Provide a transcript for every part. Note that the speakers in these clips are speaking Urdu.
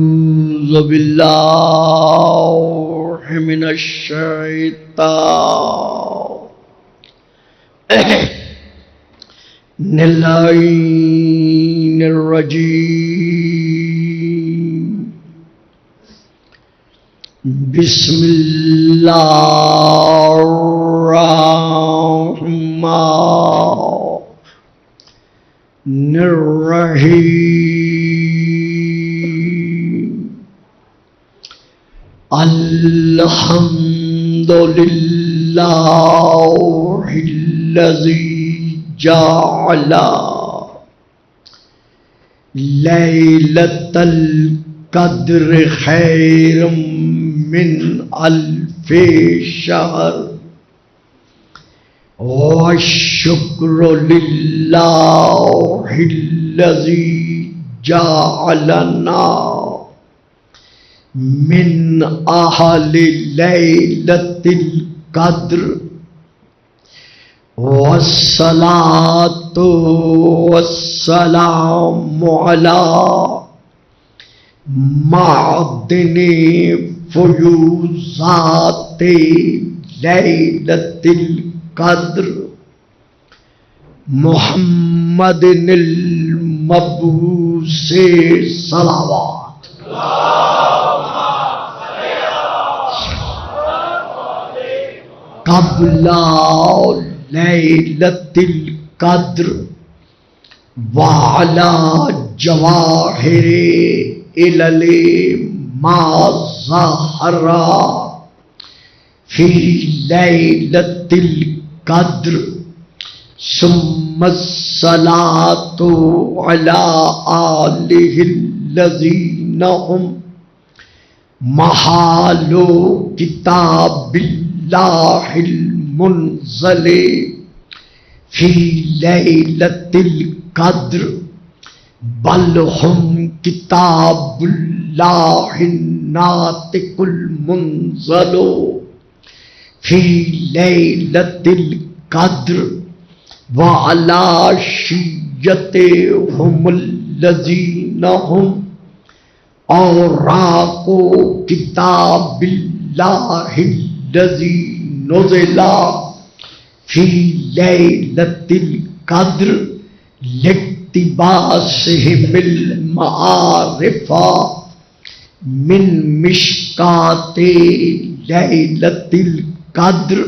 أعوذ بالله من الشيطان اللعين الرجيم. بسم الله الرحمن الرحيم. الحمد لله الذي جعل ليلة القدر خير من ألف شهر، والشكر لله الذي جعلنا من أهل ليلة القدر. والصلاة والسلام على معدن فيوزات ليلة القدر محمد المبعوث صلوات. قبل ليلة القدر وعلى جواهر إلى ما ظهر في ليلة القدر. ثم الصلاة على آله الذين هم محال كتاب الله المنزل في ليلة القدر، بل هم كتاب الله الناطق المنزل في ليلة القدر. وعلى شيعتهم الذين هم أوراق كتاب الله الذي نزل في ليلة القدر لاقتباسهم المعارف من مشكات ليلة القدر.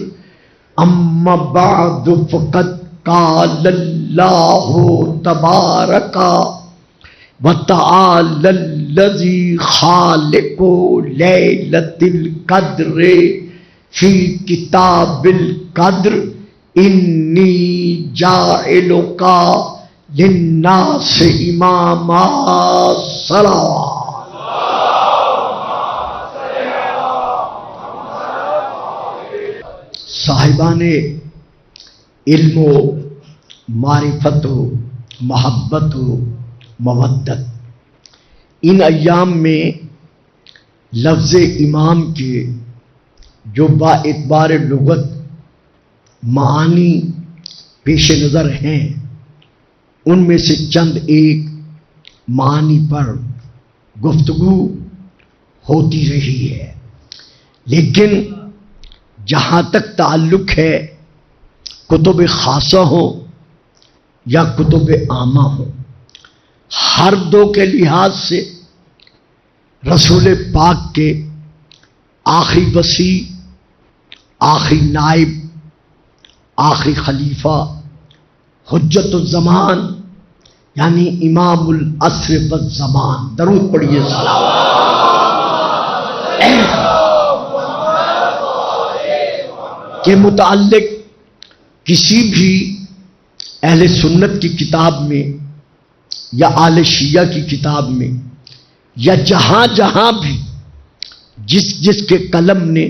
أما بعد فقد قال الله تبارك وتعالى الذي خالق ليلة القدر في كتاب القدر: إني جاعلك للناس إماما. صلوات. صاحبان علم و معرفت و محبت و مودت، ان ایام میں لفظ امام کے جو با اعتبار لغت معانی پیش نظر ہیں، ان میں سے چند ایک معانی پر گفتگو ہوتی رہی ہے. لیکن جہاں تک تعلق ہے کتب خاصہ ہوں یا کتب عامہ ہوں، ہر دو کے لحاظ سے رسول پاک کے آخری وصی، آخری نائب، آخری خلیفہ، حجت الزمان یعنی امام العصر والزمان، درود پڑھیے کے متعلق کسی بھی اہل سنت کی کتاب میں یا آل شیعہ کی کتاب میں یا جہاں جہاں بھی جس کے قلم نے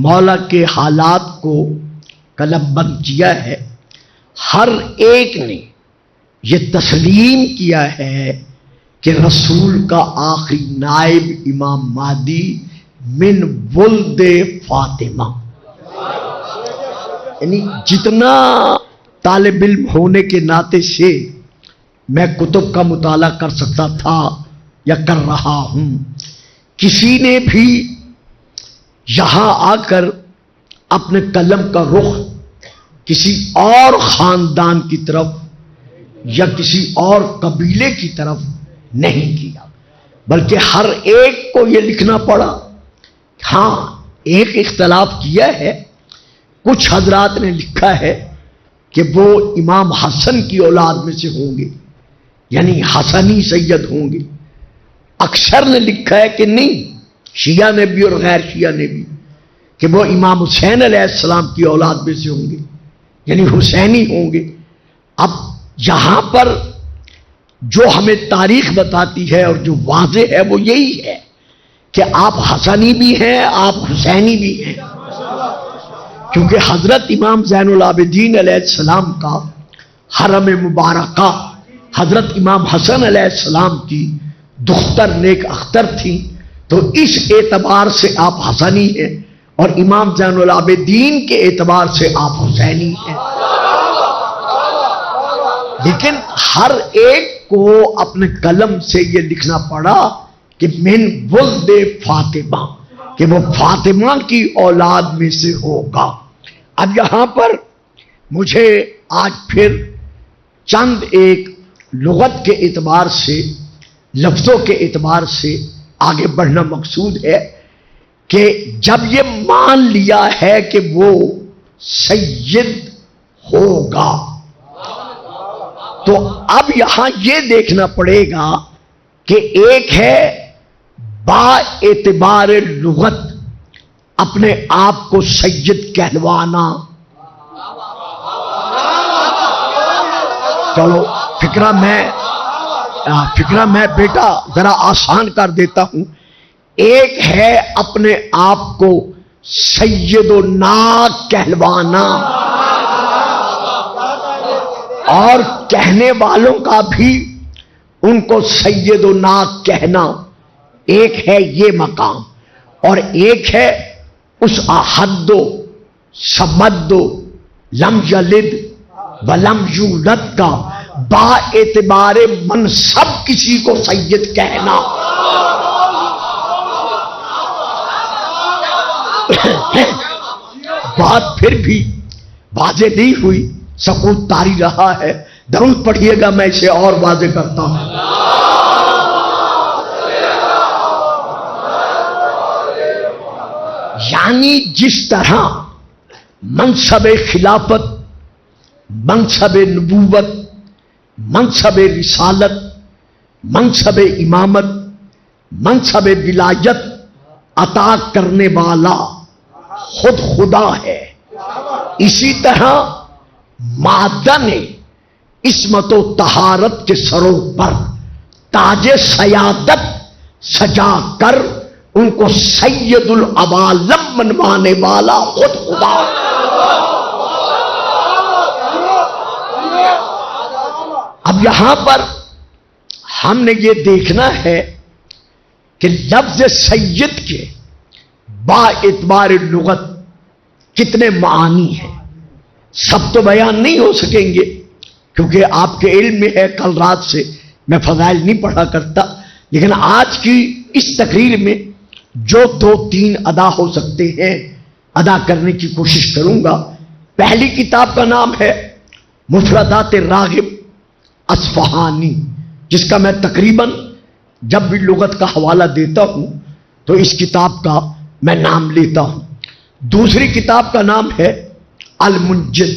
مولا کے حالات کو قلم بند کیا ہے، ہر ایک نے یہ تسلیم کیا ہے کہ رسول کا آخری نائب امام مہدی من ولد فاطمہ، یعنی جتنا طالب علم ہونے کے ناطے سے میں کتب کا مطالعہ کر سکتا تھا یا کر رہا ہوں۔ کسی نے بھی یہاں آ کر اپنے قلم کا رخ کسی اور خاندان کی طرف یا کسی اور قبیلے کی طرف نہیں کیا، بلکہ ہر ایک کو یہ لکھنا پڑا۔ ہاں ایک اختلاف کیا ہے، کچھ حضرات نے لکھا ہے کہ وہ امام حسن کی اولاد میں سے ہوں گے، یعنی حسنی سید ہوں گے۔ اکثر نے لکھا ہے کہ نہیں، شیعہ نے بھی اور غیر شیعہ نے بھی، کہ وہ امام حسین علیہ السلام کی اولاد میں سے ہوں گے، یعنی حسینی ہوں گے۔ اب یہاں پر جو ہمیں تاریخ بتاتی ہے اور جو واضح ہے وہ یہی ہے کہ آپ حسنی بھی ہیں، آپ حسینی بھی ہیں، کیونکہ حضرت امام زین العابدین علیہ السلام کا حرم مبارکہ حضرت امام حسن علیہ السلام کی دختر نیک اختر تھی، تو اس اعتبار سے آپ حسنی ہیں، اور امام زین العابدین کے اعتبار سے آپ حسینی ہیں۔ لیکن ہر ایک کو اپنے قلم سے یہ لکھنا پڑا کہ من ولد فاطمہ، کہ وہ فاطمہ کی اولاد میں سے ہوگا۔ اب یہاں پر مجھے آج پھر چند ایک لغت کے اعتبار سے، لفظوں کے اعتبار سے آگے بڑھنا مقصود ہے کہ جب یہ مان لیا ہے کہ وہ سید ہوگا، تو اب یہاں یہ دیکھنا پڑے گا کہ ایک ہے با اعتبار لغت اپنے آپ کو سید کہلوانا۔ چلو فکرہ میں بیٹا ذرا آسان کر دیتا ہوں۔ ایک ہے اپنے آپ کو سید و نا کہلوانا، اور کہنے والوں کا بھی ان کو سید و نا کہنا، ایک ہے یہ مقام، اور ایک ہے اس احد و صمد و لم یلد ولم یولد کا با اعتبار منصب کسی کو سید کہنا۔ بات پھر بھی واضح نہیں ہوئی، سکوت طاری رہا ہے، درود پڑھیے گا، میں اسے اور واضح کرتا ہوں۔ یعنی جس طرح منصب خلافت، منصب نبوت، منصب رسالت، منصب امامت، منصب ولایت عطا کرنے والا خود خدا ہے، اسی طرح معدن عصمت و طہارت کے سروں پر تاج سیادت سجا کر ان کو سید العوالم منوانے والا خود خدا۔ اب یہاں پر ہم نے یہ دیکھنا ہے کہ لفظ سید کے با اعتبار لغت کتنے معانی ہیں، سب تو بیان نہیں ہو سکیں گے کیونکہ آپ کے علم میں ہے، کل رات سے میں فضائل نہیں پڑھا کرتا، لیکن آج کی اس تقریر میں جو دو تین ادا ہو سکتے ہیں ادا کرنے کی کوشش کروں گا۔ پہلی کتاب کا نام ہے مفردات راغب اصفہانی، جس کا میں تقریباً جب بھی لغت کا حوالہ دیتا ہوں تو اس کتاب کا میں نام لیتا ہوں۔ دوسری کتاب کا نام ہے المنجد،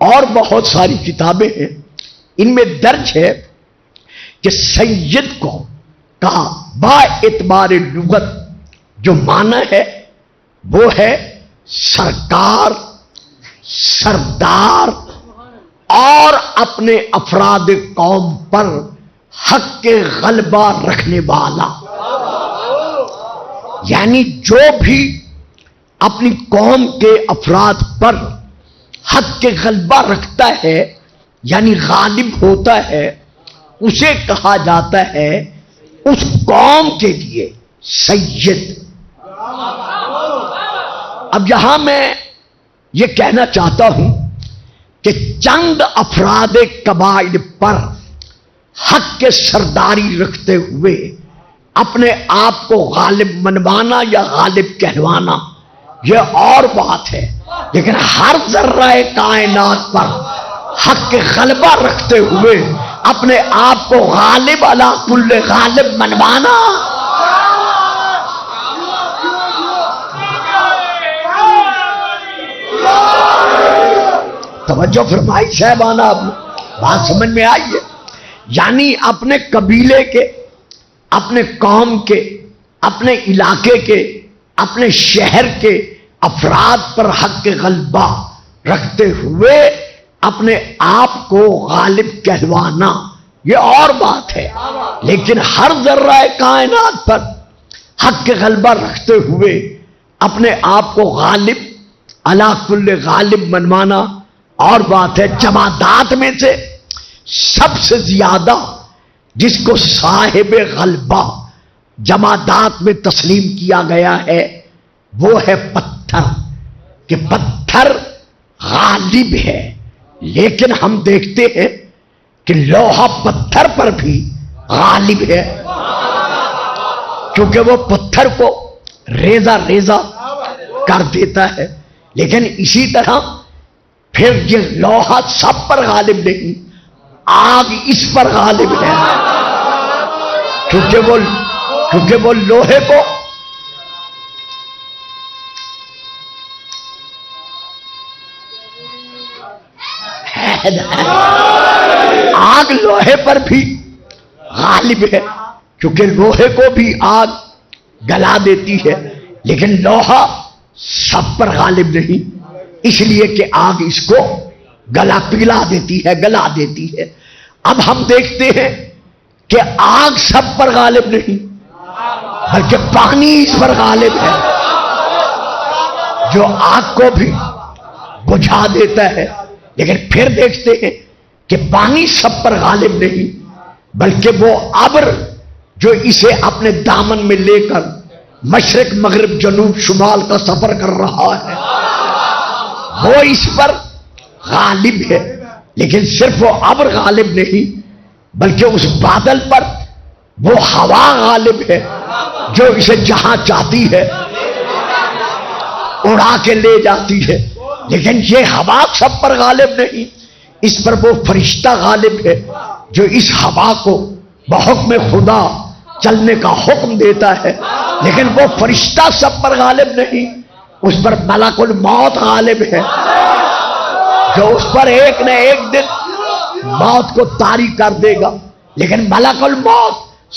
اور بہت ساری کتابیں ہیں، ان میں درج ہے کہ سید کو کہا با اعتبار لغت جو معنی ہے وہ ہے سرکار، سردار، اور اپنے افراد قوم پر حق کے غلبہ رکھنے والا، یعنی جو بھی اپنی قوم کے افراد پر حق کے غلبہ رکھتا ہے یعنی غالب ہوتا ہے، اسے کہا جاتا ہے اس قوم کے لیے سید۔ اب یہاں میں یہ کہنا چاہتا ہوں کہ چند افراد قبائل پر حق کے سرداری رکھتے ہوئے اپنے آپ کو غالب منوانا یا غالب کہلوانا یہ اور بات ہے، لیکن ہر ذرہ کائنات پر حق کے غلبہ رکھتے ہوئے اپنے آپ کو غالب علی کل غالب منوانا، توجہ فرمائی صاحبانہ، آپ بات سمجھ میں آئی ہے؟ یعنی اپنے قبیلے کے، اپنے قوم کے، اپنے علاقے کے، اپنے شہر کے افراد پر حق کے غلبہ رکھتے ہوئے اپنے آپ کو غالب کہلوانا یہ اور بات ہے، لیکن ہر ذرہ کائنات پر حق کے غلبہ رکھتے ہوئے اپنے آپ کو غالب علی کل غالب منوانا اور بات ہے۔ جمادات میں سے سب سے زیادہ جس کو صاحب غلبہ جمادات میں تسلیم کیا گیا ہے وہ ہے پتھر، کہ پتھر غالب ہے، لیکن ہم دیکھتے ہیں کہ لوہا پتھر پر بھی غالب ہے، کیونکہ وہ پتھر کو ریزہ ریزہ کر دیتا ہے۔ لیکن اسی طرح پھر یہ لوہا سب پر غالب نہیں، آگ اس پر غالب ہے، کیونکہ وہ لوہے کو آگ لوہے پر بھی غالب ہے، کیونکہ لوہے کو بھی آگ گلا دیتی ہے، لیکن لوہا سب پر غالب نہیں، اس لیے کہ آگ اس کو پگھلا دیتی ہے، گلا دیتی ہے۔ اب ہم دیکھتے ہیں کہ آگ سب پر غالب نہیں بلکہ پانی اس پر غالب ہے، جو آگ کو بھی بجھا دیتا ہے۔ لیکن پھر دیکھتے ہیں کہ پانی سب پر غالب نہیں بلکہ وہ ابر جو اسے اپنے دامن میں لے کر مشرق مغرب جنوب شمال کا سفر کر رہا ہے وہ اس پر غالب ہے، لیکن صرف وہ ابر غالب نہیں بلکہ اس بادل پر وہ ہوا غالب ہے جو اسے جہاں چاہتی ہے اڑا کے لے جاتی ہے۔ لیکن یہ ہوا سب پر غالب نہیں، اس پر وہ فرشتہ غالب ہے جو اس ہوا کو بحکم خدا چلنے کا حکم دیتا ہے، لیکن وہ فرشتہ سب پر غالب نہیں، اس پر ملک الموت غالب ہے جو اس پر ایک نہ ایک دن موت کو طاری کر دے گا۔ لیکن ملک الموت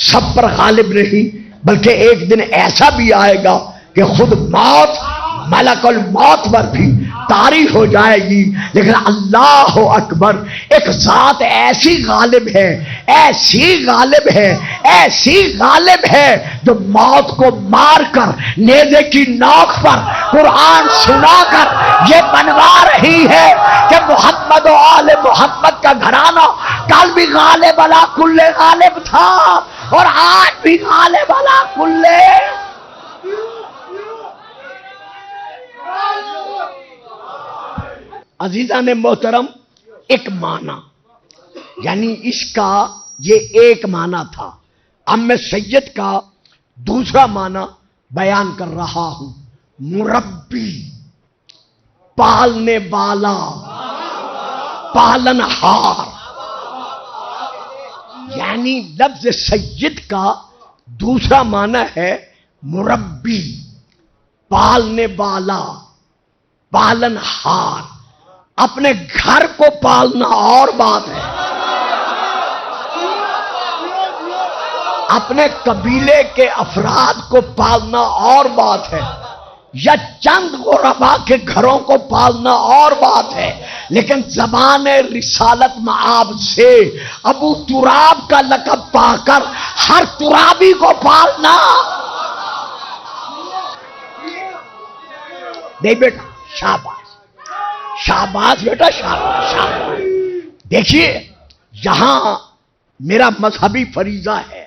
سب پر غالب نہیں بلکہ ایک دن ایسا بھی آئے گا کہ خود موت ملک الموت پر بھی طاری ہو جائے گی۔ لیکن اللہ اکبر، ایک ذات ایسی غالب ہے، ایسی غالب ہے، ایسی غالب ہے جو موت کو مار کر نیزے کی نوک پر قرآن سنا کر یہ بنوا رہی ہے کہ محمد و آل محمد کا گھرانہ کل بھی غالب علی کل غالب تھا اور آج بھی غالب علی کل۔ عزیزان محترم، ایک معنی یعنی اس کا یہ ایک معنی تھا، اب میں سید کا دوسرا معنی بیان کر رہا ہوں۔ مربی، پالنے والا، پالن ہار، یعنی لفظ سید کا دوسرا معنی ہے مربی، پالنے والا، پالن ہار۔ اپنے گھر کو پالنا اور بات ہے، اپنے قبیلے کے افراد کو پالنا اور بات ہے، یا چند غربا کے گھروں کو پالنا اور بات ہے، لیکن زبان رسالت مآب سے ابو تراب کا لقب پا کر ہر ترابی کو پالنا نہیں بیٹا، شاباش شاباش بیٹا، شاباش شاباش۔ دیکھیے یہاں میرا مذہبی فریضہ ہے،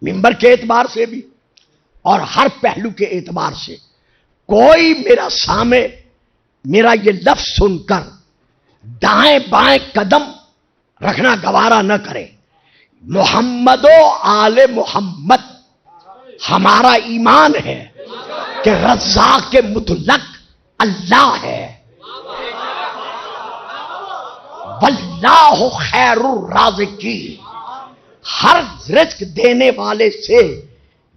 منبر کے اعتبار سے بھی اور ہر پہلو کے اعتبار سے، کوئی میرا سامنے میرا یہ لفظ سن کر دائیں بائیں قدم رکھنا گوارا نہ کرے۔ محمد و آل محمد ہمارا ایمان ہے کہ رزاق کے مطلق اللہ ہے. واللہ خیر الرازقین، ہر رزق دینے والے سے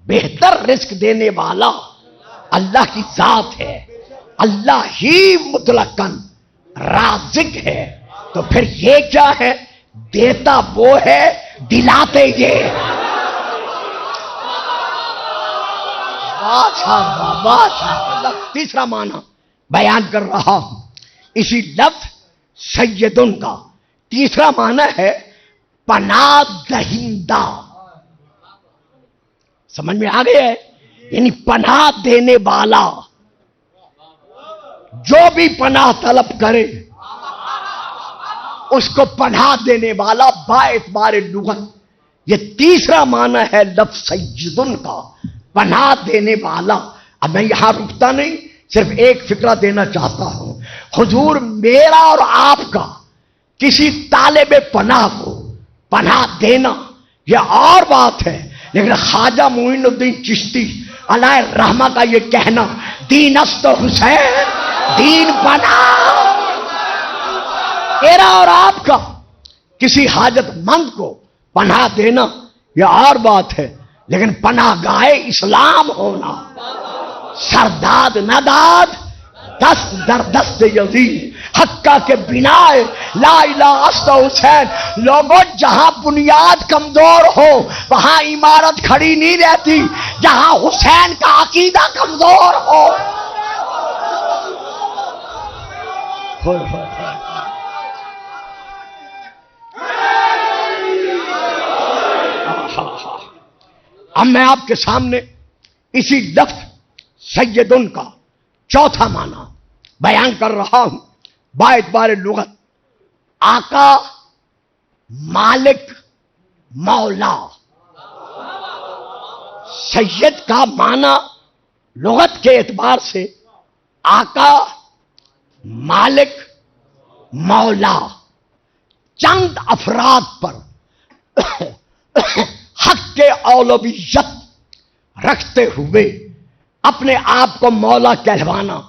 بہتر رزق دینے والا اللہ کی ذات ہے. اللہ ہی مطلقاً رازق ہے. تو پھر یہ کیا ہے؟ دیتا وہ ہے، دلاتے یہ. تیسرا معنی بیان کر رہا ہوں اسی لفظ سیدن کا. تیسرا معنی ہے پناہ دہندہ. سمجھ میں آ گیا ہے؟ یعنی پناہ دینے والا. جو بھی پناہ طلب کرے اس کو پناہ دینے والا باعتبار لغت. یہ تیسرا معنی ہے لفظ سیدن کا، پناہ دینے والا. اب میں یہاں رکتا نہیں، صرف ایک فکرہ دینا چاہتا ہوں. حضور میرا اور آپ کا کسی طالب پناہ کو پناہ دینا یہ اور بات ہے، لیکن خواجہ معین الدین چشتی علیہ الرحمہ کا یہ کہنا دین است حسین دین پناہ، میرا اور آپ کا کسی حاجت مند کو پناہ دینا یہ اور بات ہے، لیکن پناہ گاہ اسلام ہونا، سرداد نداد دست در دست یزید حقہ کے بنا لا الہ است حسین. لوگوں جہاں بنیاد کمزور ہو وہاں عمارت کھڑی نہیں رہتی، جہاں حسین کا عقیدہ کمزور ہو. اب میں آپ کے سامنے اسی لفظ سیدن کا چوتھا معنی بیان کر رہا ہوں باعتبار لغت. آقا، مالک، مولا. سید کا معنی لغت کے اعتبار سے آقا، مالک، مولا. چند افراد پر حق کے اولویت رکھتے ہوئے اپنے آپ کو مولا کہلوانا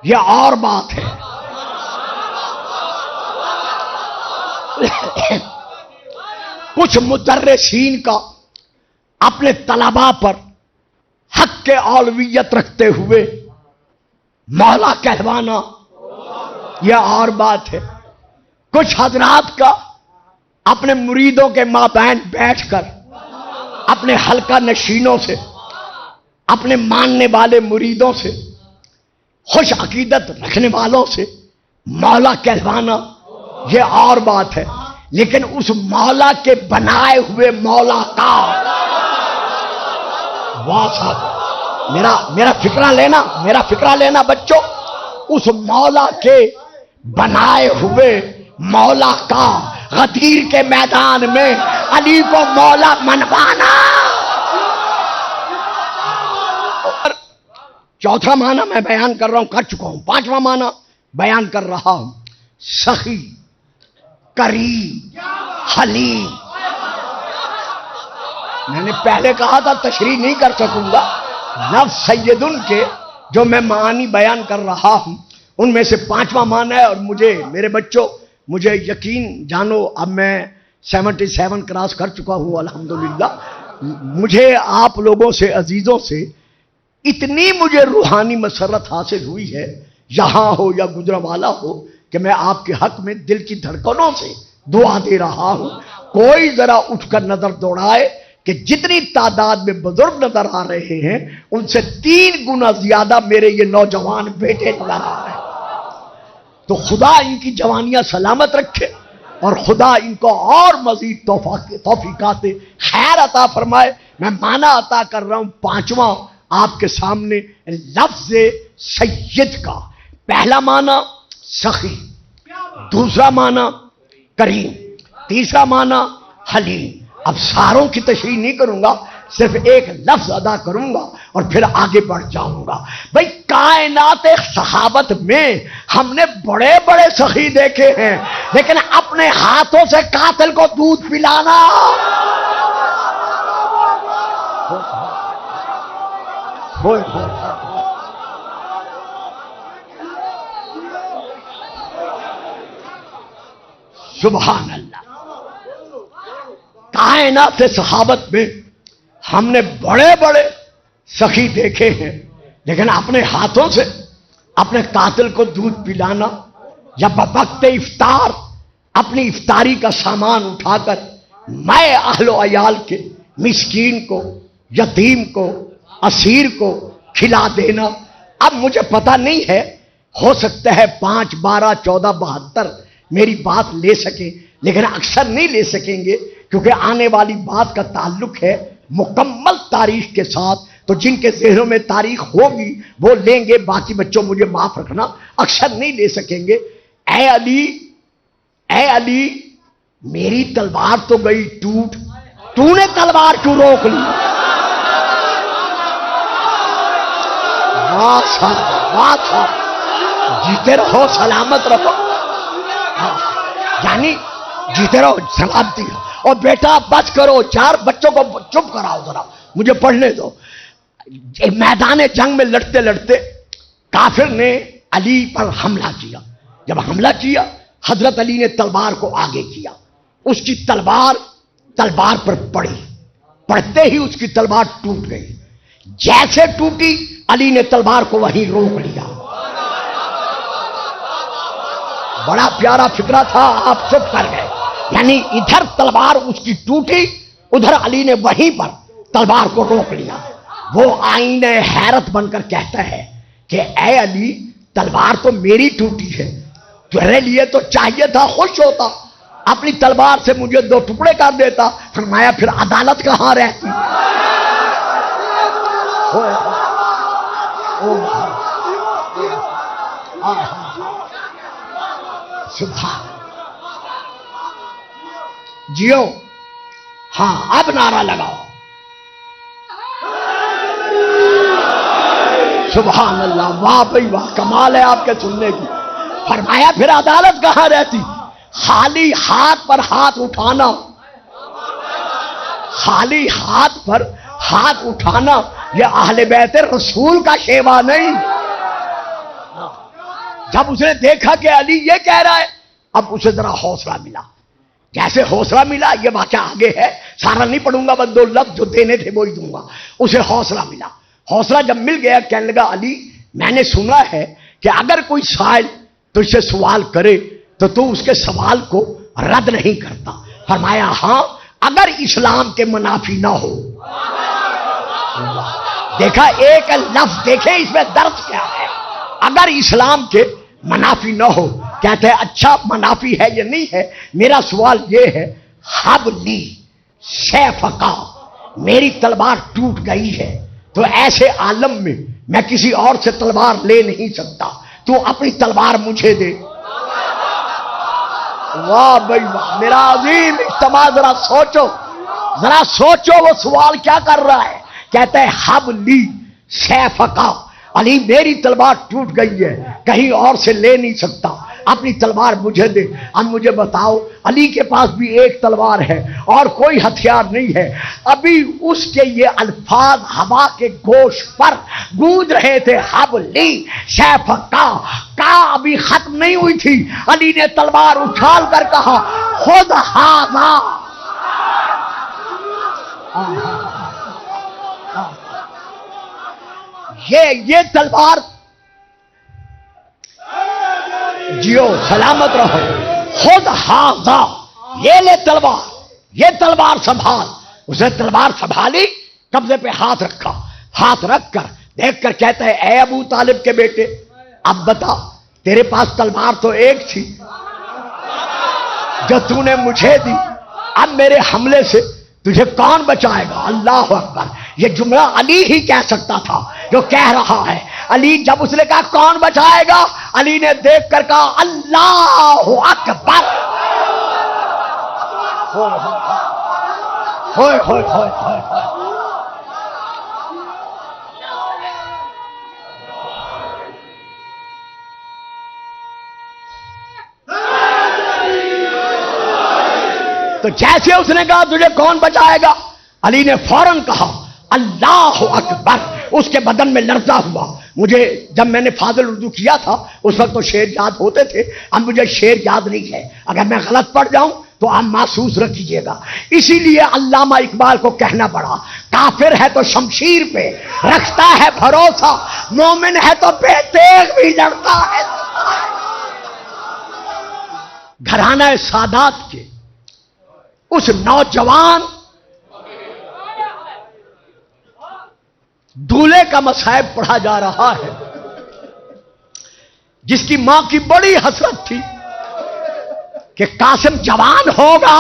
یہ اور بات ہے. کچھ مدرسین کا اپنے طلباء پر حق کے اولویت رکھتے ہوئے مولا کہلوانا یہ اور بات ہے. کچھ حضرات کا اپنے مریدوں کے مابین بیٹھ کر اپنے حلقہ نشینوں سے، اپنے ماننے والے مریدوں سے، خوش عقیدت رکھنے والوں سے مولا کہلوانا یہ اور بات ہے. لیکن اس مولا کے بنائے ہوئے مولا کا واہ صاحب، میرا فکرہ لینا بچوں. اس مولا کے بنائے ہوئے مولا کا غدیر کے میدان میں علی کو مولا منوانا. اور چوتھا معنی میں بیان کر رہا ہوں، کر چکا ہوں. پانچواں معنی بیان کر رہا ہوں، سخی، کریم، حلیم. میں نے پہلے کہا تھا تشریح نہیں کر سکوں گا. لفظ سیدن کے جو میں معانی بیان کر رہا ہوں ان میں سے پانچواں معنی ہے. اور میرے بچوں مجھے یقین جانو، اب میں 77 کراس کر چکا ہوں الحمدللہ. مجھے آپ لوگوں سے، عزیزوں سے اتنی مجھے روحانی مسرت حاصل ہوئی ہے، یہاں ہو یا گجرانوالہ ہو، کہ میں آپ کے حق میں دل کی دھڑکنوں سے دعا دے رہا ہوں. کوئی ذرا اٹھ کر نظر دوڑائے کہ جتنی تعداد میں بزرگ نظر آ رہے ہیں ان سے 3 گنا زیادہ میرے یہ نوجوان بیٹے نظر آ رہے ہیں. تو خدا ان کی جوانیاں سلامت رکھے اور خدا ان کو اور مزید توفیقات خیر عطا فرمائے. میں معنی عطا کر رہا ہوں پانچواں آپ کے سامنے لفظ سید کا. پہلا معنی سخی، دوسرا معنی کریم، تیسرا معنی حلیم. اب ساروں کی تشریح نہیں کروں گا، صرف ایک لفظ ادا کروں گا اور پھر آگے بڑھ جاؤں گا. بھئی کائنات صحابت میں ہم نے بڑے بڑے سخی دیکھے ہیں، لیکن اپنے ہاتھوں سے قاتل کو دودھ پلانا ہوئے ہوئے سبحان اللہ. کائنات صحابت میں ہم نے بڑے بڑے سخی دیکھے ہیں، لیکن اپنے ہاتھوں سے اپنے قاتل کو دودھ پلانا یا بوقت افطار اپنی افطاری کا سامان اٹھا کر میں اہل و عیال کے مسکین کو، یتیم کو، اسیر کو کھلا دینا. اب مجھے پتہ نہیں ہے، ہو سکتا ہے 5، 12، 14، 72 میری بات لے سکیں، لیکن اکثر نہیں لے سکیں گے، کیونکہ آنے والی بات کا تعلق ہے مکمل تاریخ کے ساتھ. تو جن کے ذہنوں میں تاریخ ہوگی وہ لیں گے، باقی بچوں مجھے معاف رکھنا، اکثر نہیں لے سکیں گے. اے علی، اے علی، میری تلوار تو گئی ٹوٹ، تو نے تلوار کیوں روک لی؟ واہ صاحب، واہ صاحب، جیتے رہو سلامت رہو. یعنی جیتے رہو سلامتی رہو. اور بیٹا بچ کرو، 4 بچوں کو چپ کراؤ ذرا، مجھے پڑھنے دو. میدان جنگ میں لڑتے لڑتے کافر نے علی پر حملہ کیا. جب حملہ کیا حضرت علی نے تلوار کو آگے کیا، اس کی تلوار پر پڑی، پڑتے ہی اس کی تلوار ٹوٹ گئی. جیسے ٹوٹی علی نے تلوار کو وہیں روک لیا. بڑا پیارا فکرہ تھا، آپ چپ کر گئے. یعنی ادھر تلوار اس کی ٹوٹی، ادھر علی نے وہیں پر تلوار کو روک لیا. وہ آئینہ حیرت بن کر کہتا ہے کہ اے علی، تلوار تو میری ٹوٹی ہے، تیرے لیے تو چاہیے تھا خوش ہوتا، اپنی تلوار سے مجھے 2 ٹکڑے کر دیتا. فرمایا پھر عدالت کہاں رہتی؟ سبحان جیو. ہاں اب نعرہ لگاؤ. سبحان اللہ، واہ بھائی واہ، کمال ہے آپ کے سننے کی. فرمایا پھر عدالت کہاں رہتی؟ خالی ہاتھ پر ہاتھ اٹھانا، خالی ہاتھ پر ہاتھ اٹھانا یہ اہل بیت رسول کا شیوا نہیں. جب اس نے دیکھا کہ علی یہ کہہ رہا ہے، اب اسے ذرا حوصلہ ملا. جیسے حوصلہ ملا، یہ واقعہ آگے ہے، سارا نہیں پڑھوں گا، بس 2 لفظ جو دینے تھے وہی دوں گا. اسے حوصلہ ملا. حوصلہ جب مل گیا کہنے لگا علی، میں نے سنا ہے کہ اگر کوئی سائل تجھ سے سوال کرے تو اس کے سوال کو رد نہیں کرتا. فرمایا ہاں، اگر اسلام کے منافی نہ ہو. دیکھا ایک لفظ، دیکھیں اس میں درد کیا ہے. اگر اسلام کے منافی نہ ہو. کہتے ہیں اچھا منافی ہے یا نہیں ہے؟ میرا سوال یہ ہے، حبلی سیفکا، میری تلوار ٹوٹ گئی ہے، تو ایسے عالم میں میں کسی اور سے تلوار لے نہیں سکتا، تو اپنی تلوار مجھے دے. واہ بھائی واہ، میرا عظیم اجتماع، ذرا سوچو، ذرا سوچو وہ سوال کیا کر رہا ہے. کہتا ہے حبلی سیفکا، علی میری تلوار ٹوٹ گئی ہے، کہیں اور سے لے نہیں سکتا، اپنی تلوار مجھے دے. اب مجھے بتاؤ، علی کے پاس بھی ایک تلوار ہے اور کوئی ہتھیار نہیں ہے. ابھی اس کے یہ الفاظ ہوا کے گوش پر گونج رہے تھے، حبلی سیفکا، کا ابھی ختم نہیں ہوئی تھی. علی نے تلوار اچھال کر کہا خود ہاذا. یہ تلوار، جیو سلامت رہو، خود ہاذا، یہ لے تلوار، یہ تلوار سنبھال. اسے تلوار سنبھالی، قبضے پہ ہاتھ رکھا، ہاتھ رکھ کر دیکھ کر کہتا ہے اے ابو طالب کے بیٹے، اب بتا، تیرے پاس تلوار تو ایک تھی جو تو نے مجھے دی، اب میرے حملے سے تجھے کون بچائے گا؟ اللہ اکبر. یہ جملہ علی ہی کہہ سکتا تھا جو کہہ رہا ہے. علی جب اس نے کہا کون بچائے گا، علی نے دیکھ کر کہا اللہ اکبر. ہوئے ہوئے ہوئے ہوئے. تو جیسے اس نے کہا تجھے کون بچائے گا، علی نے فوراً کہا اللہ اکبر. اس کے بدن میں لرزہ ہوا. مجھے جب میں نے فاضل اردو کیا تھا اس وقت تو شعر یاد ہوتے تھے، اب مجھے شعر یاد نہیں ہے، اگر میں غلط پڑھ جاؤں تو آپ محسوس رکھیے گا. اسی لیے علامہ اقبال کو کہنا پڑا، کافر ہے تو شمشیر پہ رکھتا ہے بھروسہ، مومن ہے تو بے تیغ بھی لڑتا ہے. گھرانہ سادات کے اس نوجوان دولہے کا مصائب پڑھا جا رہا ہے جس کی ماں کی بڑی حسرت تھی کہ قاسم جوان ہوگا.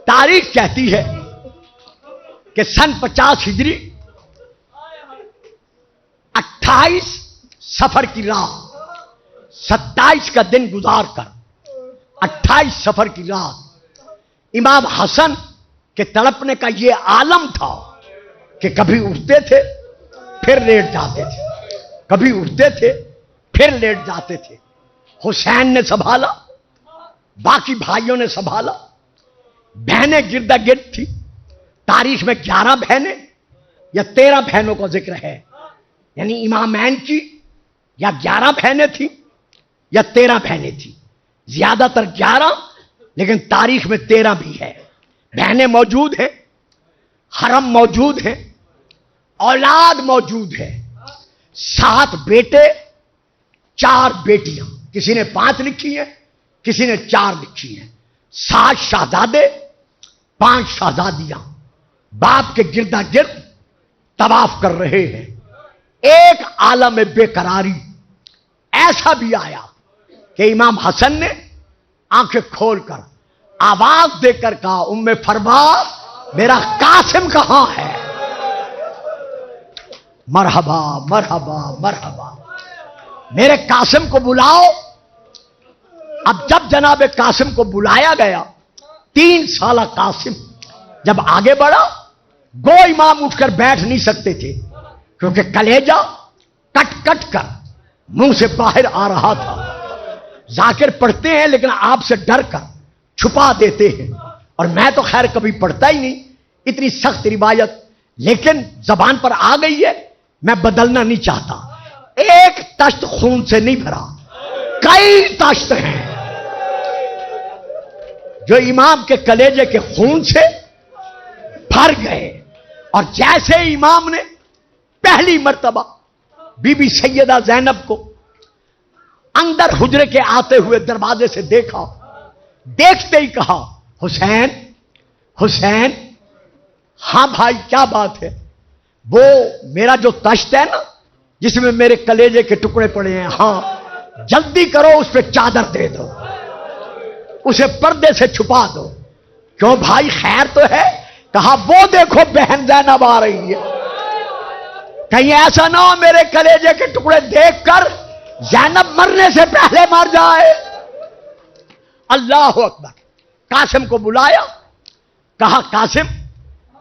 تاریخ کہتی ہے کہ سن 50 ہجری 28 صفر کی رات 27 کا دن گزار کر 28 صفر کی رات امام حسن کے تڑپنے کا یہ عالم تھا کہ کبھی اٹھتے تھے پھر لیٹ جاتے تھے، کبھی اٹھتے تھے پھر لیٹ جاتے تھے. حسین نے سنبھالا، باقی بھائیوں نے سنبھالا، بہنیں گردا گرد تھی. تاریخ میں 11 بہنیں یا 13 بہنوں کا ذکر ہے، یعنی امامین کی یا 11 بہنیں تھیں یا 13 بہنیں تھیں. زیادہ تر 11 لیکن تاریخ میں 13 بھی ہے. بہنیں موجود ہیں، حرم موجود ہیں، اولاد موجود ہے. 7 بیٹے 4 بیٹیاں، کسی نے 5 لکھی ہیں کسی نے 4 لکھی ہیں. 7 شہزادے 5 شہزادیاں باپ کے گردا گرد طواف کر رہے ہیں. ایک عالم بے قراری ایسا بھی آیا کہ امام حسن نے آنکھیں کھول کر آواز دے کر کہا، ام فرما میرا قاسم کہاں ہے؟ مرحبا مرحبا مرحبا، میرے قاسم کو بلاؤ. اب جب جناب قاسم کو بلایا گیا، 3 سالہ قاسم جب آگے بڑھا، گو امام اٹھ کر بیٹھ نہیں سکتے تھے کیونکہ کلیجہ کٹ کٹ کر منہ سے باہر آ رہا تھا. ذاکر پڑھتے ہیں لیکن آپ سے ڈر کر چھپا دیتے ہیں، اور میں تو خیر کبھی پڑھتا ہی نہیں اتنی سخت روایت، لیکن زبان پر آ گئی ہے، میں بدلنا نہیں چاہتا. ایک تشت خون سے نہیں بھرا، کئی تشت ہیں جو امام کے کلیجے کے خون سے بھر گئے. اور جیسے امام نے پہلی مرتبہ بی بی سیدہ زینب کو اندر حجرے کے آتے ہوئے دروازے سے دیکھا، دیکھتے ہی کہا، حسین حسین. ہاں بھائی کیا بات ہے؟ وہ میرا جو تشت ہے نا جس میں میرے کلیجے کے ٹکڑے پڑے ہیں، ہاں جلدی کرو اس پہ چادر دے دو، اسے پردے سے چھپا دو. کیوں بھائی خیر تو ہے؟ کہا وہ دیکھو بہن زینب آ رہی ہے، کہیں ایسا نہ ہو میرے کلیجے کے ٹکڑے دیکھ کر زینب مرنے سے پہلے مر جائے. اللہ اکبر. قاسم کو بلایا، کہا قاسم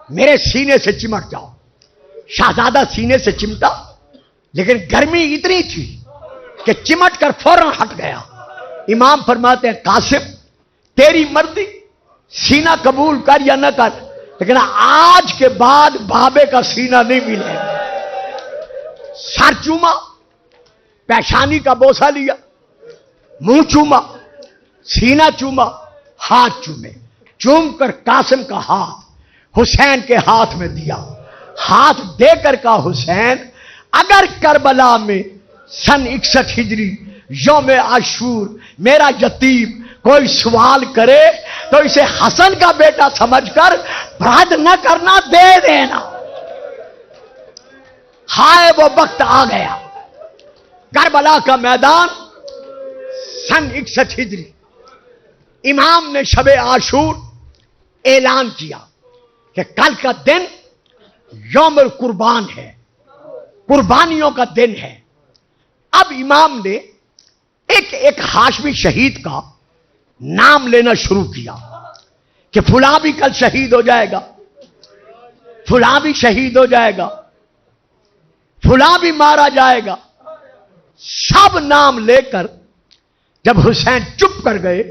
میرے سینے سے چمٹ جاؤ. شہزادہ سینے سے چمٹا لیکن گرمی اتنی تھی کہ چمٹ کر فوراً ہٹ گیا. امام فرماتے ہیں قاسم تیری مرضی، سینہ قبول کر یا نہ کر، لیکن آج کے بعد بابے کا سینہ نہیں ملے. سر چوما، پیشانی کا بوسہ لیا، منہ چوما، سینہ چوما، ہاتھ چومے. چوم کر قاسم کا ہاتھ حسین کے ہاتھ میں دیا. ہاتھ دے کر کہا، حسین اگر کربلا میں سن 61 ہجری یوم عاشور میرا یتیم کوئی سوال کرے تو اسے حسن کا بیٹا سمجھ کر رد نہ کرنا، دے دینا. ہائے وہ وقت آ گیا. کربلا کا میدان سن 61 ہجری امام نے شب عاشور اعلان کیا کہ کل کا دن یوم القربان ہے، قربانیوں کا دن ہے. اب امام نے ایک ایک ہاشمی شہید کا نام لینا شروع کیا کہ فلاں بھی کل شہید ہو جائے گا، فلاں بھی شہید ہو جائے گا، فلاں بھی مارا جائے گا. سب نام لے کر جب حسین چپ کر گئے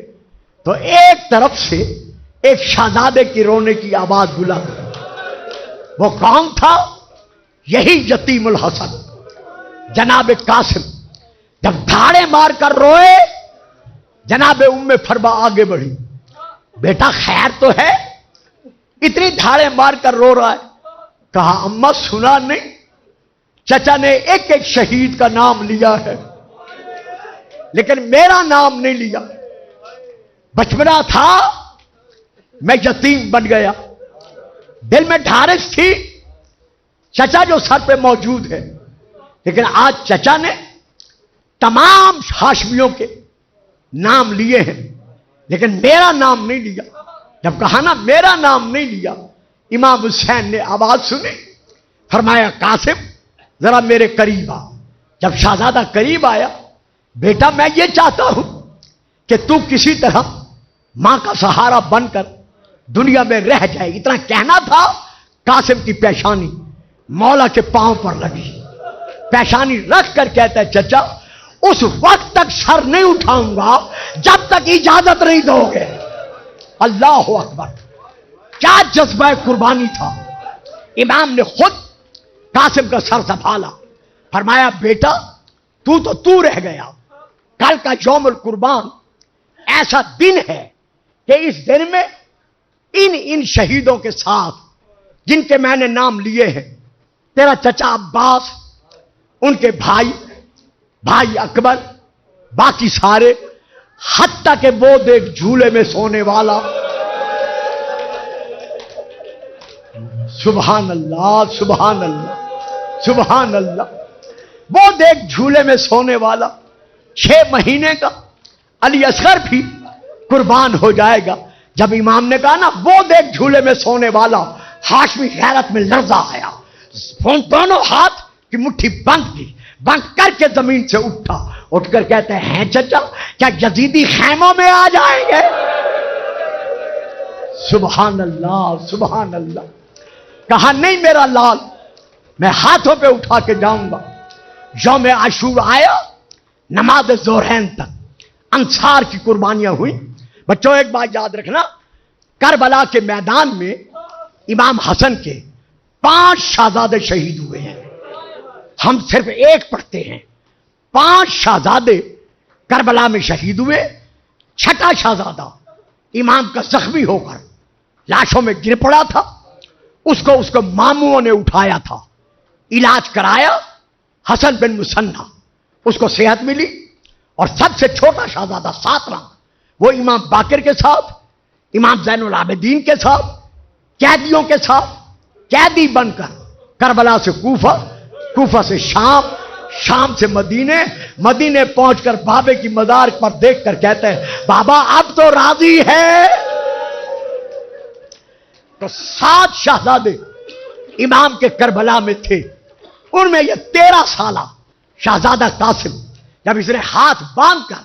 تو ایک طرف سے ایک شہزادے کی رونے کی آواز بلند. وہ کون تھا؟ یہی یتیم الحسن جناب قاسم. جب دھاڑے مار کر روئے، جناب ام فرما آگے بڑھی، بیٹا خیر تو ہے؟ اتنی دھاڑے مار کر رو رہا ہے. کہا اماں سنا نہیں، چچا نے ایک ایک شہید کا نام لیا ہے لیکن میرا نام نہیں لیا. بچپنا تھا، میں یتیم بن گیا، دل میں ڈھارس تھی چچا جو سر پہ موجود ہے، لیکن آج چچا نے تمام ہاشمیوں کے نام لیے ہیں لیکن میرا نام نہیں لیا. جب کہا نا میرا نام نہیں لیا، امام حسین نے آواز سنی، فرمایا قاسم ذرا میرے قریب آ. جب شہزادہ قریب آیا، بیٹا میں یہ چاہتا ہوں کہ تو کسی طرح ماں کا سہارا بن کر دنیا میں رہ جائے. اتنا کہنا تھا، قاسم کی پیشانی مولا کے پاؤں پر لگی، پیشانی رکھ کر کہتا ہے چچا اس وقت تک سر نہیں اٹھاؤں گا جب تک اجازت نہیں دو گے. اللہ اکبر، کیا جذبہ قربانی تھا. امام نے خود قاسم کا سر سنبھالا، فرمایا بیٹا تو رہ گیا. کل کا یوم القربان ایسا دن ہے کہ اس دن میں ان شہیدوں کے ساتھ جن کے میں نے نام لیے ہیں، تیرا چچا عباس، ان کے بھائی اکبر، باقی سارے، حتیٰ کہ وہ دیکھ جھولے میں سونے والا، سبحان اللہ سبحان اللہ سبحان اللہ، وہ دیکھ جھولے میں سونے والا 6 مہینے کا علی اصغر بھی قربان ہو جائے گا. جب امام نے کہا نا وہ دیکھ جھولے میں سونے والا، ہاشمی غیرت میں لرزہ آیا، دونوں ہاتھ کی مٹھی بند کر کے زمین سے اٹھ کر کہتے ہیں چچا کیا یزیدی خیموں میں آ جائیں گے؟ سبحان اللہ سبحان اللہ. کہا نہیں میرا لال، میں ہاتھوں پہ اٹھا کے جاؤں گا. یوم عاشور آیا، نماز ظہرین تک انصار کی قربانیاں ہوئی. بچوں ایک بات یاد رکھنا، کربلا کے میدان میں امام حسن کے 5 شہزادے شہید ہوئے ہیں. ہم صرف ایک پڑھتے ہیں. 5 شہزادے کربلا میں شہید ہوئے. 6واں شہزادہ امام کا زخمی ہو کر لاشوں میں گر پڑا تھا. اس کو ماموں نے اٹھایا تھا، علاج کرایا. حسن بن مسنہ، اس کو صحت ملی. اور سب سے چھوٹا شہزادہ 7واں، وہ امام باقر کے ساتھ، امام زین العابدین کے ساتھ، قیدیوں کے ساتھ قیدی بن کر کربلا سے کوفہ سے شام سے مدینے پہنچ کر بابے کی مزار پر دیکھ کر کہتے ہیں بابا اب تو راضی ہے. تو 7 شہزادے امام کے کربلا میں تھے. ان میں یہ 13 سالہ شہزادہ قاسم جب اس نے ہاتھ باندھ کر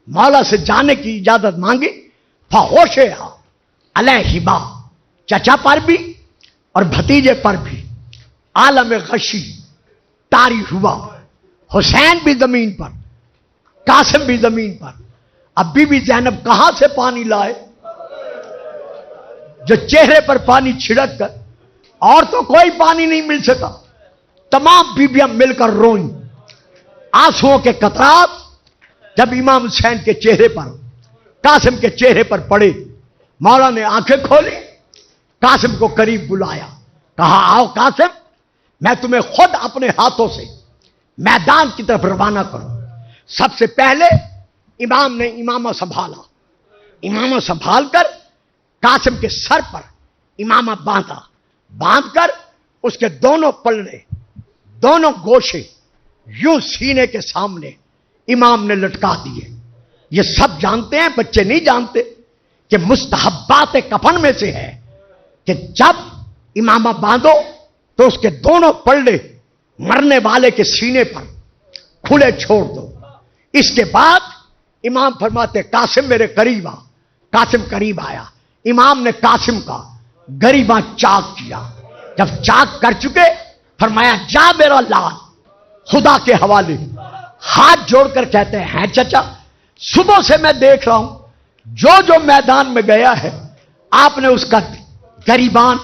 مولا سے جانے کی اجازت مانگی، فہوش علیہ با، چچا پر بھی اور بھتیجے پر بھی عالم غشی طاری ہوا. حسین بھی زمین پر، قاسم بھی زمین پر. اب بی بی زینب کہاں سے پانی لائے جو چہرے پر پانی چھڑک کر، اور تو کوئی پانی نہیں مل سکا. تمام بیبیاں مل کر روئیں. آنسوؤں کے قطرات جب امام حسین کے چہرے پر، قاسم کے چہرے پر پڑے، مولا نے آنکھیں کھولی، قاسم کو قریب بلایا، کہا آؤ قاسم، میں تمہیں خود اپنے ہاتھوں سے میدان کی طرف روانہ کروں. سب سے پہلے امام نے امامہ سنبھالا. امامہ سنبھال کر قاسم کے سر پر امامہ باندھ کر اس کے دونوں پلڑے، دونوں گوشے یوں سینے کے سامنے امام نے لٹکا دیے. یہ سب جانتے ہیں، بچے نہیں جانتے کہ مستحبات کفن میں سے ہے کہ جب امامہ باندھو تو اس کے دونوں پلڑے مرنے والے کے سینے پر کھلے چھوڑ دو. اس کے بعد امام فرماتے قاسم میرے قریب آ. قاسم قریب آیا. امام نے قاسم کا گریباں چاک کیا. جب چاک کر چکے فرمایا جا میرا لال خدا کے حوالے. ہاتھ جوڑ کر کہتے ہیں چچا صبح سے میں دیکھ رہا ہوں جو میدان میں گیا ہے آپ نے اس کا گریبان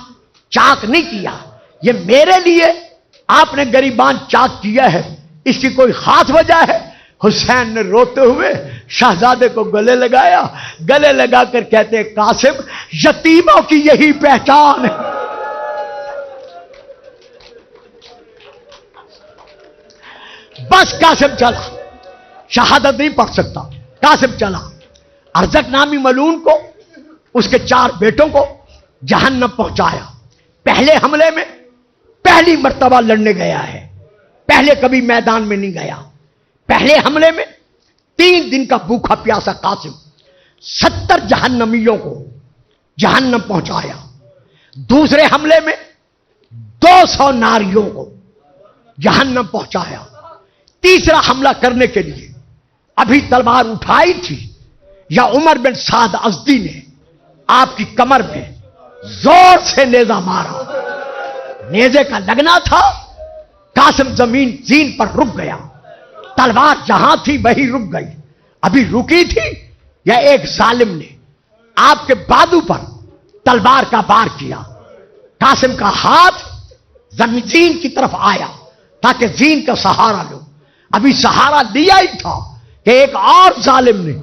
چاک نہیں کیا، یہ میرے لیے آپ نے گریبان چاک کیا ہے، اس کی کوئی خاص وجہ ہے؟ حسین نے روتے ہوئے شہزادے کو گلے لگایا، گلے لگا کر کہتے ہیں قاسم یتیموں کی یہی پہچان ہے۔ بس قاسم چلا، شہادت نہیں پڑھ سکتا، قاسم چلا، ارزق نامی ملعون کو، اس کے 4 بیٹوں کو جہنم پہنچایا۔ پہلے حملے میں پہلی مرتبہ لڑنے گیا ہے، پہلے کبھی میدان میں نہیں گیا۔ پہلے حملے میں 3 دن کا بھوکا پیاسا قاسم 70 جہنمیوں کو جہنم پہنچایا۔ دوسرے حملے میں 200 ناریوں کو جہنم پہنچایا۔ تیسرا حملہ کرنے کے لیے ابھی تلوار اٹھائی تھی یا عمر بن سعد ازدی نے آپ کی کمر میں زور سے نیزہ مارا، نیزے کا لگنا تھا، قاسم زین پر رک گیا، تلوار جہاں تھی وہی رک گئی۔ ابھی رکی تھی یا ایک ظالم نے آپ کے بازو پر تلوار کا وار کیا، قاسم کا ہاتھ زین کی طرف آیا تاکہ زین کا سہارا لو۔ ابھی سہارا لیا ہی تھا کہ ایک اور ظالم نے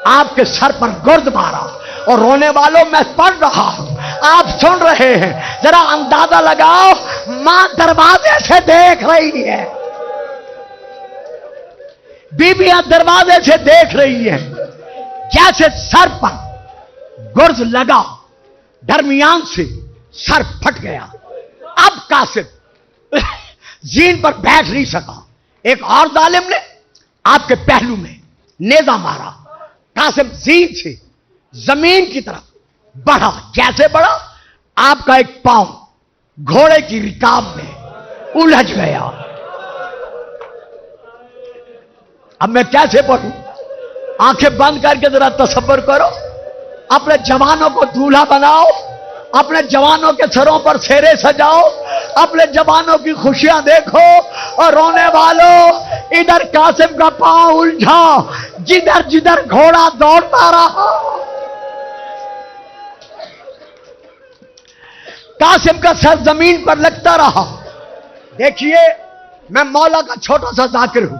آپ کے سر پر گرد مارا، اور رونے والوں میں پڑھ رہا ہوں، آپ سن رہے ہیں، ذرا اندازہ لگاؤ، ماں دروازے سے دیکھ رہی ہے، بیویاں دروازے سے دیکھ رہی ہیں، جیسے سر پر گرز لگا، درمیان سے سر پھٹ گیا۔ اب قاسم زین پر بیٹھ نہیں سکا، ایک اور ظالم نے آپ کے پہلو میں نیزہ مارا، قاسم زین سے زمین کی طرف بڑھا، جیسے بڑھا آپ کا ایک پاؤں گھوڑے کی رکاب میں الجھ گیا۔ اب میں کیسے پڑھوں؟ آنکھیں بند کر کے ذرا تصور کرو، اپنے جوانوں کو دولہا بناؤ، اپنے جوانوں کے سروں پر سیرے سجاؤ، اپنے جوانوں کی خوشیاں دیکھو، اور رونے والوں ادھر قاسم کا پاؤں الجھا، جدھر جدھر گھوڑا دوڑتا رہا، قاسم کا سر زمین پر لگتا رہا۔ دیکھیے، میں مولا کا چھوٹا سا ذاکر ہوں،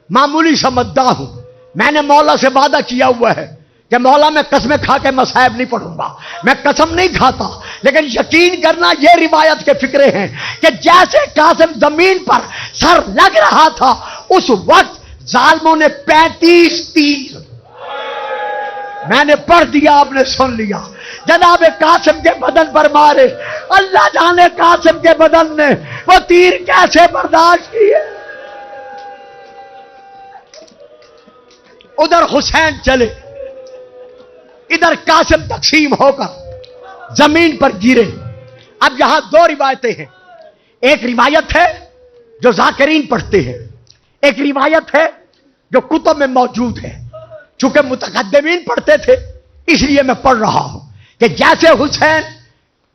معمولی سا مداح ہوں، میں نے مولا سے وعدہ کیا ہوا ہے کہ مولا میں قسمیں کھا کے مصائب نہیں پڑھوں گا، میں قسم نہیں کھاتا، لیکن یقین کرنا یہ روایت کے فکرے ہیں کہ جیسے قاسم زمین پر سر لگ رہا تھا، اس وقت ظالموں نے 35 تیر، میں نے پڑھ دیا، آپ نے سن لیا، جناب قاسم کے بدن پر مارے۔ اللہ جانے قاسم کے بدن نے وہ تیر کیسے برداشت کیے۔ ادھر حسین چلے، ادھر قاسم تقسیم ہو کر زمین پر گرے۔ اب یہاں 2 روایتیں ہیں، ایک روایت ہے جو ذاکرین پڑھتے ہیں، ایک روایت ہے جو کتب میں موجود ہے۔ چونکہ متقدمین پڑھتے تھے اس لیے میں پڑھ رہا ہوں کہ جیسے حسین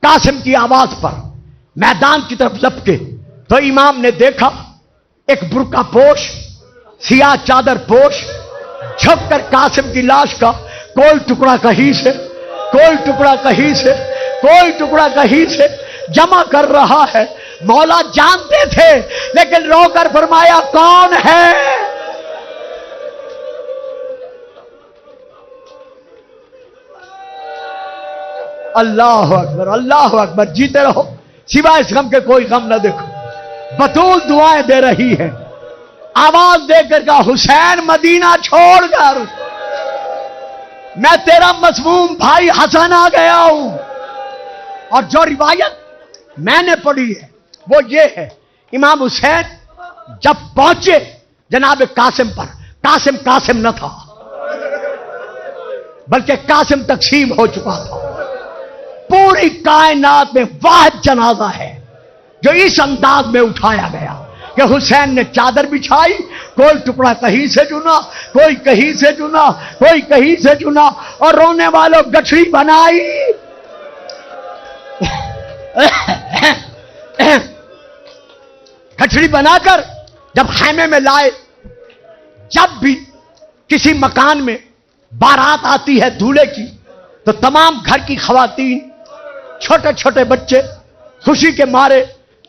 قاسم کی آواز پر میدان کی طرف لپکے تو امام نے دیکھا ایک برقع پوش، سیاہ چادر پوش جھک کر قاسم کی لاش کا کوئی ٹکڑا کہیں سے، کوئی ٹکڑا کہیں سے، کوئی ٹکڑا کہیں سے جمع کر رہا ہے۔ مولا جانتے تھے لیکن رو کر فرمایا کون ہے؟ اللہ اکبر، اللہ اکبر، جیتے رہو، سوائے اس غم کے کوئی غم نہ دیکھو۔ بطول دعائیں دے رہی ہے، آواز دے کر کہا حسین مدینہ چھوڑ کر میں تیرا مسموم بھائی حسن آ گیا ہوں۔ اور جو روایت میں نے پڑھی ہے وہ یہ ہے، امام حسین جب پہنچے جناب قاسم پر، قاسم نہ تھا بلکہ قاسم تقسیم ہو چکا تھا۔ پوری کائنات میں واحد جنازہ ہے جو اس انداز میں اٹھایا گیا کہ حسین نے چادر بچھائی، کوئی ٹکڑا کہیں سے چنا، کوئی کہیں سے چنا، کوئی کہیں سے چنا، اور رونے والوں گٹھڑی بنائی۔ گٹھڑی بنا کر جب خیمے میں لائے، جب بھی کسی مکان میں بارات آتی ہے دولہے کی تو تمام گھر کی خواتین، چھوٹے چھوٹے بچے خوشی کے مارے